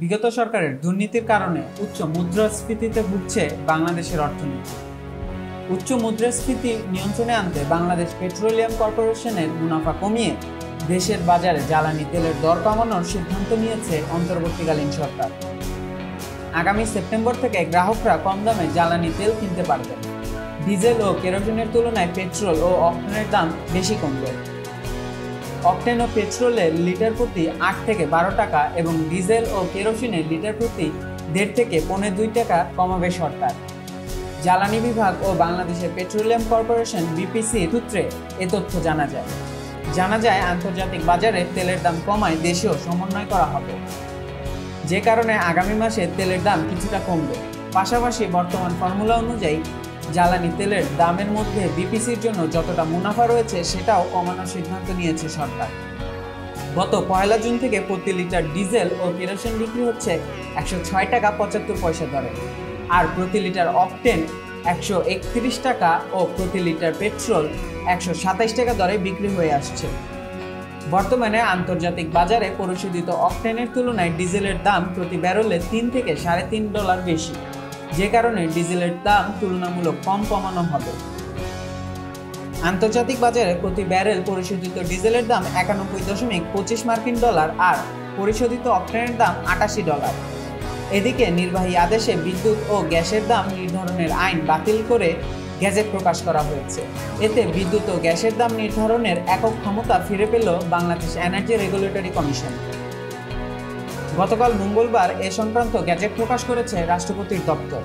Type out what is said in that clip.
বিগত সরকারের দুর্নীতির কারণে উচ্চ মুদ্রাস্ফীতিতে ভুগছে বাংলাদেশের অর্থনীতি। উচ্চ মুদ্রাস্ফীতি নিয়ন্ত্রণে আনতে বাংলাদেশ পেট্রোলিয়াম কর্পোরেশনের মুনাফা কমিয়ে দেশের বাজারে জ্বালানি তেলের দর কমানোর সিদ্ধান্ত নিয়েছে অন্তর্বর্তীকালীন সরকার। আগামী সেপ্টেম্বর থেকে গ্রাহকরা কম দামে জ্বালানি তেল কিনতে পারবেন। ডিজেল ও কেরোসিনের তুলনায় পেট্রোল ও অকটেনের দাম বেশি কমবে। অকটেন ও পেট্রোলের লিটার প্রতি 8 থেকে 12 টাকা এবং ডিজেল ও কেরোসিনের লিটার প্রতি 1.5 থেকে 2.25 টাকা কমাবে সরকার। জ্বালানি বিভাগ ও বাংলাদেশের পেট্রোলিয়াম কর্পোরেশন বিপিসি সূত্রে এ তথ্য জানা যায় আন্তর্জাতিক বাজারে তেলের দাম কমায় দেশেও সমন্বয় করা হবে, যে কারণে আগামী মাসে তেলের দাম কিছুটা কমবে। পাশাপাশি বর্তমান ফর্মুলা অনুযায়ী জ্বালানি তেলের দামের মধ্যে বিপিসির জন্য যতটা মুনাফা রয়েছে সেটাও কমানোর সিদ্ধান্ত নিয়েছে সরকার। গত 1 জুন থেকে প্রতি লিটার ডিজেল ও কেরোসিন বিক্রি হচ্ছে 106 টাকা 75 পয়সা দরে, আর প্রতি লিটার অকটেন 131 টাকা ও প্রতি লিটার পেট্রোল 127 টাকা দরে বিক্রি হয়ে আসছে। বর্তমানে আন্তর্জাতিক বাজারে পরিশোধিত অকটেনের তুলনায় ডিজেলের দাম প্রতি ব্যারেলে $3 থেকে $3.5 বেশি, যে কারণে ডিজেলের দাম তুলনামূলক কম কমানো হবে। আন্তর্জাতিক বাজারে প্রতি ব্যারেল পরিশোধিত ডিজেলের দাম $91.25 আর পরিশোধিত অকটেনের দাম $88। এদিকে নির্বাহী আদেশে বিদ্যুৎ ও গ্যাসের দাম নির্ধারণের আইন বাতিল করে গেজেট প্রকাশ করা হয়েছে। এতে বিদ্যুৎ ও গ্যাসের দাম নির্ধারণের একক ক্ষমতা ফিরে পেল বাংলাদেশ এনার্জি রেগুলেটরি কমিশন। গতকাল মঙ্গলবার এ সংক্রান্ত গেজেট প্রকাশ করেছে রাষ্ট্রপতির দপ্তর।